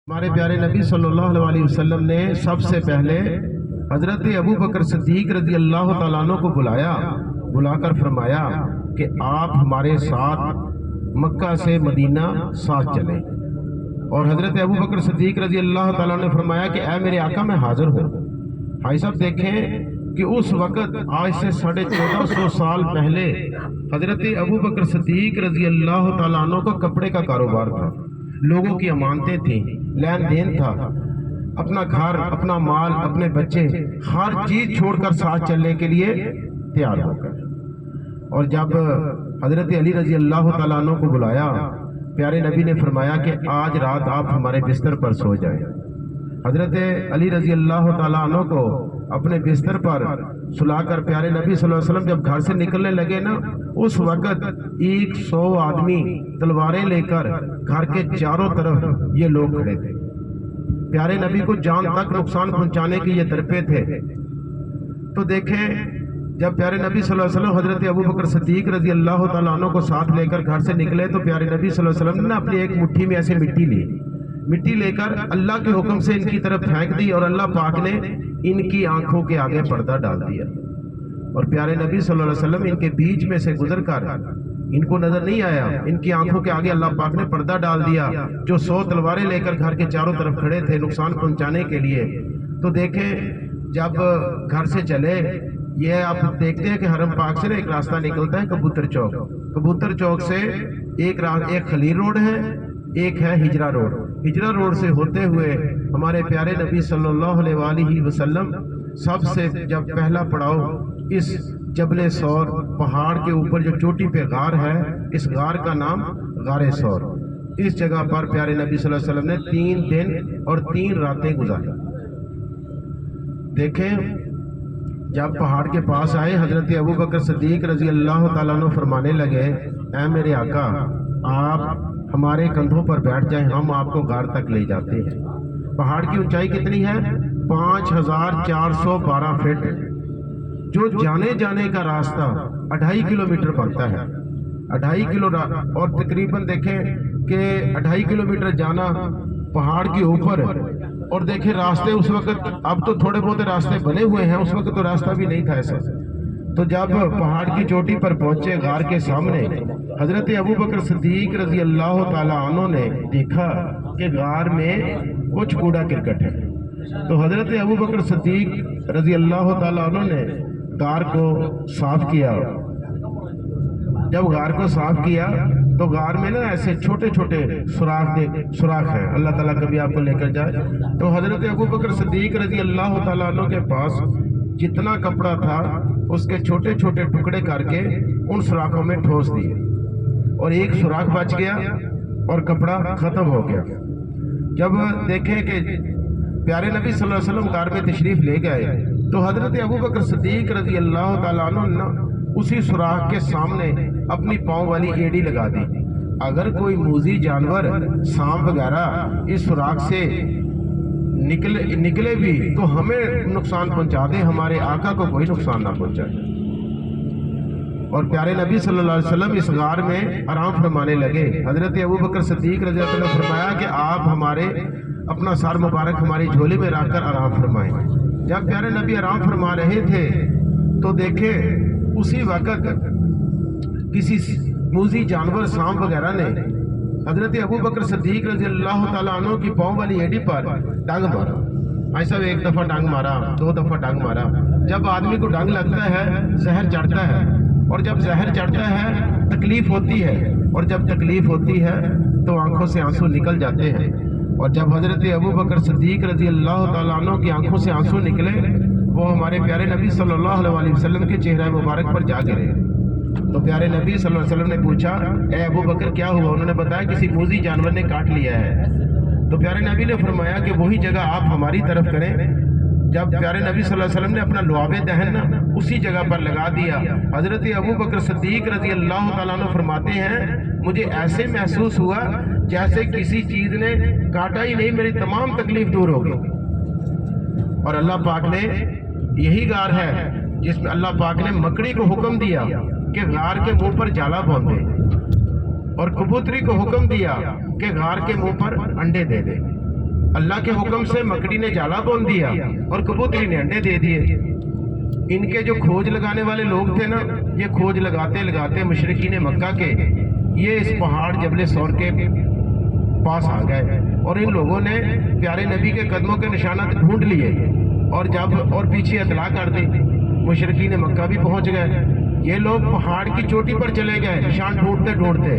ہمارے پیارے نبی صلی اللہ علیہ وسلم نے سب سے پہلے حضرت ابو بکر صدیق رضی اللہ تعالیٰ عنہ کو بلا کر فرمایا کہ آپ ہمارے ساتھ مکہ سے مدینہ ساتھ چلیں، اور حضرت ابو بکر صدیق رضی اللہ تعالیٰ عنہ نے فرمایا کہ اے میرے آقا میں حاضر ہوں۔ بھائی صاحب دیکھیں کہ اس وقت آج سے 1450 سال پہلے حضرت ابو بکر صدیق رضی اللہ تعالیٰ عنہ کو کپڑے کا کاروبار تھا، لوگوں کی امانتیں تھیں، لین دین تھا، اپنا گھر، اپنا مال، اپنے بچے، ہر چیز چھوڑ کر ساتھ چلنے کے لیے تیار ہو کر۔ اور جب حضرت علی رضی اللہ تعالیٰ عنہ کو بلایا، پیارے نبی نے فرمایا کہ آج رات آپ ہمارے بستر پر سو جائیں۔ حضرت علی رضی اللہ تعالیٰ عنہ کو اپنے بستر پر سلا کر پیارے نبی صلی اللہ علیہ وسلم جب گھر سے نکلنے لگے نا، اس وقت 100 آدمی تلواریں لے کر گھر کے چاروں طرف یہ لوگ کھڑے تھے۔ پیارے نبی کو جان تک نقصان پہنچانے کے یہ درپے تھے۔ تو دیکھیں جب پیارے نبی صلی اللہ علیہ وسلم حضرت ابو بکر صدیق رضی اللہ تعالیٰ عنہ کو ساتھ لے کر گھر سے نکلے تو پیارے نبی صلی اللہ علیہ وسلم نے اپنی ایک مٹھی میں ایسے مٹی لے کر اللہ کے حکم سے ان کی طرف پھینک دی، اور اللہ پاک نے ان کی آنکھوں کے آگے پردہ ڈال دیا، اور پیارے نبی صلی اللہ علیہ وسلم ان کے بیچ میں سے گزر کر، ان کو نظر نہیں آیا، ان کی آنکھوں کے آگے اللہ پاک نے پردہ ڈال دیا۔ جو 100 تلواریں لے کر گھر کے چاروں طرف کھڑے تھے نقصان پہنچانے کے لیے، تو دیکھیں جب گھر سے چلے، یہ آپ دیکھتے ہیں کہ حرم پاک سے ایک راستہ نکلتا ہے کبوتر چوک سے ایک خلیل روڈ ہے، ایک ہے ہجرہ روڈ سے ہوتے ہوئے ہمارے پیارے نبی صلی اللہ علیہ وآلہ وسلم سب سے جب پہلا پڑاؤ اس جبل سور پہاڑ کے اوپر جو چوٹی پہ غار ہے، اس غار کا نام غار سور، اس جگہ پر پیارے نبی صلی اللہ علیہ وسلم نے 3 دن اور 3 راتیں گزاری۔ دیکھیں جب پہاڑ کے پاس آئے، حضرت ابو بکر صدیق رضی اللہ تعالیٰ عنہ فرمانے لگے، اے میرے آقا آپ ہمارے کندھوں پر بیٹھ جائیں، ہم آپ کو غار تک لے جاتے ہیں۔ پہاڑ کی اونچائی کتنی ہے؟ 5412 فٹ، جو جانے کا راستہ 2.5 کلومیٹر بنتا ہے، 2.5 کلو، اور تقریباً دیکھیں کہ 2.5 کلومیٹر جانا پہاڑ کے اوپر، اور دیکھیں راستے اس وقت، اب تو تھوڑے بہت راستے بنے ہوئے ہیں، اس وقت تو راستہ بھی نہیں تھا ایسا۔ تو جب پہاڑ کی چوٹی پر پہنچے غار کے سامنے، حضرت ابو بکر صدیق رضی اللہ تعالیٰ عنہ نے دیکھا کہ غار میں کچھ کوڑا کرکٹ ہے، تو حضرت ابو بکر صدیق رضی اللہ تعالیٰ عنہ نے غار کو صاف کیا۔ جب غار کو صاف کیا تو غار میں نا ایسے چھوٹے سوراخ ہیں، اللہ تعالیٰ کبھی آپ کو لے کر جائے، تو حضرت ابو بکر صدیق رضی اللہ تعالیٰ عنہ کے پاس جتنا کپڑا تھا اس کے چھوٹے ٹکڑے کر کے ان سوراخوں میں ٹھوس دیے، اور ایک سوراخ بچ گیا اور کپڑا ختم ہو گیا۔ جب دیکھیں کہ پیارے نبی صلی اللہ علیہ وسلم غار میں تشریف لے گئے تو حضرت ابو بکر صدیق رضی اللہ تعالیٰ عنہ نے اسی سوراخ کے سامنے اپنی پاؤں والی ایڑی لگا دی۔ اگر کوئی موذی جانور، سانپ وغیرہ اس سوراخ سے نکلے بھی تو ہمیں نقصان پہنچا دے، ہمارے آقا کو کوئی نقصان نہ پہنچائے۔ اور پیارے نبی صلی اللہ علیہ وسلم اس غار میں آرام فرمانے لگے۔ حضرت ابو بکر صدیق رضی اللہ عنہ نے فرمایا کہ آپ اپنا سر مبارک ہماری جھولی میں رکھ کر آرام فرمائیں۔ جب پیارے نبی آرام فرما رہے تھے تو دیکھیں اسی وقت کسی موذی جانور، سانپ وغیرہ نے حضرت ابو بکر صدیق رضی اللہ تعالیٰ عنہ کی پاؤں والی ایڑی پر ڈنگ مارا۔ ایسا 1 دفعہ ڈنگ مارا، 2 دفعہ ڈنگ مارا۔ جب آدمی کو ڈنگ لگتا ہے زہر چڑھتا ہے، اور جب زہر چڑھتا ہے تکلیف ہوتی ہے، اور جب تکلیف ہوتی ہے تو آنکھوں سے آنسو نکل جاتے ہیں۔ اور جب حضرت ابو بکر صدیق رضی اللہ تعالیٰ عنہ کی آنکھوں سے آنسو نکلے، وہ ہمارے پیارے نبی صلی اللہ علیہ وسلم کے چہرہ مبارک پر جا گرے۔ تو پیارے نبی صلی اللہ علیہ وسلم نے پوچھا، اے ابو بکر کیا ہوا؟ انہوں نے بتایا کسی موذی جانور نے کاٹ لیا ہے۔ تو پیارے نبی نے فرمایا کہ وہی جگہ آپ ہماری طرف کریں۔ جب پیارے نبی صلی اللہ علیہ وسلم نے اپنا لعاب دہن اسی جگہ پر لگا دیا، حضرت ابو بکر صدیق رضی اللہ تعالیٰ عنہ فرماتے ہیں مجھے ایسے محسوس ہوا جیسے کسی چیز نے کاٹا ہی نہیں، میری تمام تکلیف دور ہو گئی۔ اور اللہ پاک نے، یہی غار ہے جس میں اللہ پاک نے مکڑی کو حکم دیا کہ غار کے منہ پر جالا باندھے، اور کبوتری کو حکم دیا کہ غار کے منہ پر انڈے دے دے۔ اللہ کے حکم سے مکڑی نے جالا بون دیا اور کبوتری نے انڈے دے دیے۔ ان کے جو کھوج لگانے والے لوگ تھے نا، یہ کھوج لگاتے لگاتے مشرکین مکہ کے یہ اس پہاڑ جبل ثور کے پاس آ گئے، اور ان لوگوں نے پیارے نبی کے قدموں کے نشانات ڈھونڈ لیے، اور پیچھے اطلاع کر دی۔ مشرکین مکہ بھی پہنچ گئے، یہ لوگ پہاڑ کی چوٹی پر چلے گئے نشان ڈھونڈتے ڈھونڈتے۔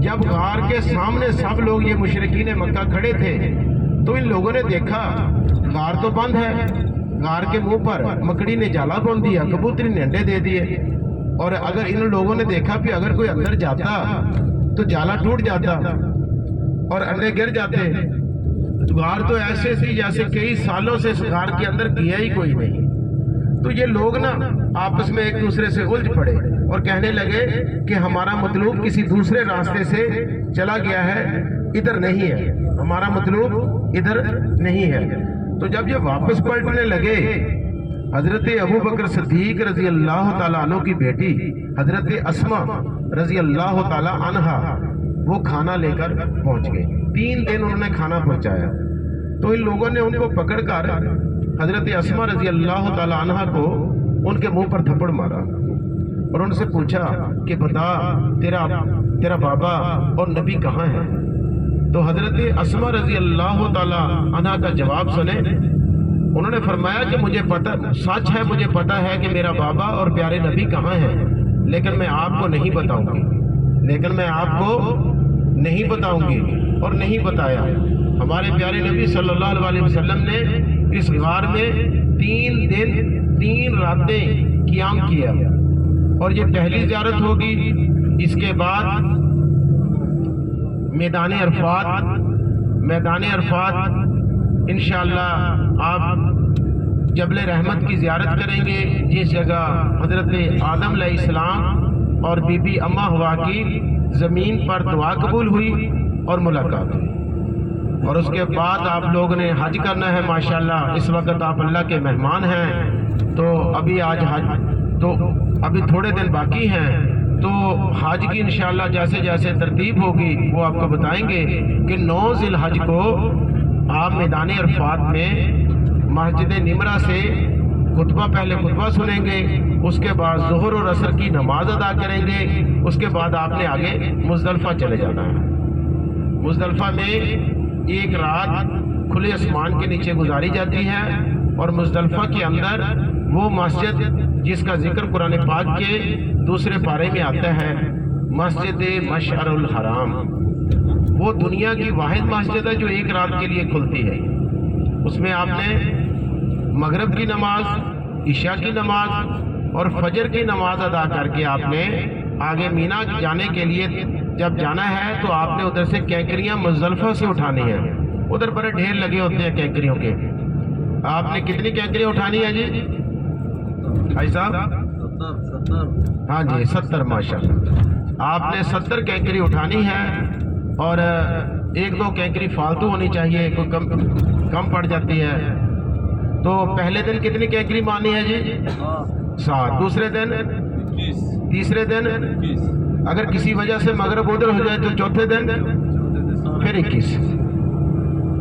جب غار کے سامنے سب لوگ یہ مشرکین مکہ کھڑے تھے تو ان لوگوں نے دیکھا غار تو بند ہے، غار کے منہ پر مکڑی نے جالا بون دیا، کبوتری نے انڈے دے دیے، اور اگر ان لوگوں نے دیکھا کہ اگر کوئی اندر جاتا تو جالا ٹوٹ جاتا اور انڈے گر جاتے۔ غار تو ایسے تھی جیسے کئی سالوں سے اس غار کے اندر کیا ہی کوئی نہیں۔ تو یہ لوگ نا آپس میں ایک دوسرے سے الجھ پڑے اور کہنے لگے کہ ہمارا مطلوب کسی دوسرے راستے سے چلا گیا ہے، ادھر نہیں ہے، ہمارا مطلوب ادھر نہیں ہے۔ تو جب یہ واپس پلٹنے لگے، حضرت ابوبکر صدیق رضی اللہ تعالیٰ عنہ کی بیٹی حضرت اسما رضی اللہ تعالیٰ عنہا وہ کھانا لے کر پہنچ گئی۔ 3 دن انہوں نے کھانا پہنچایا، تو ان لوگوں نے ان کو پکڑ کر حضرت اسما رضی اللہ تعالیٰ عنہا کو ان کے منہ پر تھپڑ مارا اور ان سے پوچھا کہ بتا تیرا بابا اور نبی کہاں ہے؟ تو حضرت اسما رضی اللہ تعالیٰ عنہا کا جواب سنے، انہوں نے فرمایا کہ مجھے پتہ سچ ہے، مجھے پتہ ہے کہ میرا بابا اور پیارے نبی کہاں ہیں، لیکن میں آپ کو نہیں بتاؤں گی، اور نہیں بتایا۔ ہمارے پیارے نبی صلی اللہ علیہ وسلم نے اس غار میں 3 دن 3 راتیں قیام کیا، اور یہ پہلی زیارت ہوگی۔ اس کے بعد میدان عرفات انشاءاللہ آپ جبل رحمت کی زیارت کریں گے، جس جگہ حضرت آدم علیہ السلام اور بی بی اما ہوا کی زمین پر دعا قبول ہوئی اور ملاقات ہوئی۔ اور اس کے بعد آپ لوگ نے حج کرنا ہے ماشاءاللہ۔ اس وقت آپ اللہ کے مہمان ہیں، تو ابھی تھوڑے دن باقی ہیں، تو حج کی انشاءاللہ جیسے جیسے ترتیب ہوگی وہ آپ کو بتائیں گے کہ 9 ذی الحج کو آپ میدان عرفات میں مسجد نمرہ سے پہلے خطبہ سنیں گے، اس کے بعد ظہر اور عصر کی نماز ادا کریں گے، اس کے بعد آپ نے آگے مزدلفہ چلے جانا ہے۔ مزدلفہ میں 1 رات کھلے آسمان کے نیچے گزاری جاتی ہے، اور مزدلفہ کے اندر وہ مسجد جس کا ذکر قرآن پاک کے 2 پارے میں آتا ہے، مسجد مشعر الحرام، وہ دنیا کی واحد مسجد ہے جو 1 رات کے لیے کھلتی ہے۔ اس میں آپ نے مغرب کی نماز، عشاء کی نماز اور فجر کی نماز ادا کر کے آپ نے آگے مینا جانے کے لیے جب جانا ہے تو آپ نے ادھر سے کینکریاں مزدلفہ سے اٹھانی ہیں۔ ادھر بڑے ڈھیر لگے ہوتے ہیں کینکریوں کے۔ آپ نے کتنی کینکریاں اٹھانی ہیں جی بھائی صاحب؟ 70 ہاں جی 70 ماشاءاللہ۔ آپ نے 70 کینکری اٹھانی ہے، اور 1-2 کینکری فالتو ہونی چاہیے، کوئی کم پڑ جاتی ہے۔ تو پہلے دن کتنی کینکری مارنی ہے جی؟ 7۔ دوسرے دن 21۔ تیسرے دن اگر کسی وجہ سے مغرب ادھر ہو جائے تو چوتھے دن پھر 21۔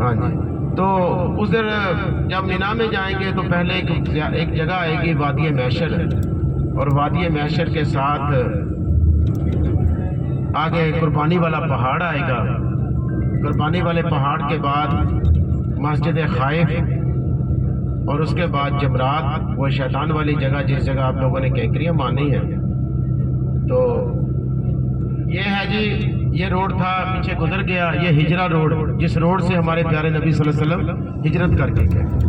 ہاں جی، تو ادھر جب مینا میں جائیں گے تو پہلے ایک جگہ آئے گی وادی محشر، اور وادی محشر کے ساتھ آگے قربانی والا پہاڑ آئے گا۔ قربانی والے پہاڑ کے بعد مسجد خائف، اور اس کے بعد جمرات، وہ شیطان والی جگہ جس جگہ آپ لوگوں نے کینکریاں مارنی ہیں۔ تو یہ ہے جی، یہ روڈ تھا پیچھے گزر گیا، یہ ہجرہ روڈ، جس روڈ سے ہمارے پیارے نبی صلی اللہ علیہ وسلم ہجرت کر کے گئے۔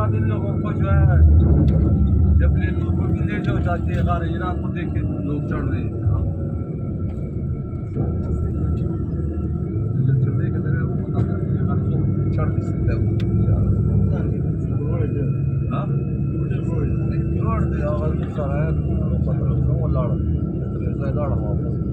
بعد ان لوگوں کو جو ہے جب لے جو جاتے ہیں غار ہجرا کو دیکھ کے لوگ چڑھ رہے ہیں چڑھنے کے ذریعے وہ پتا چڑھ نہیں سکتے ہاں جوڑ دے اگر سارا ہے پتہ لگتا ہے وہ لاڑ لاڑ واپس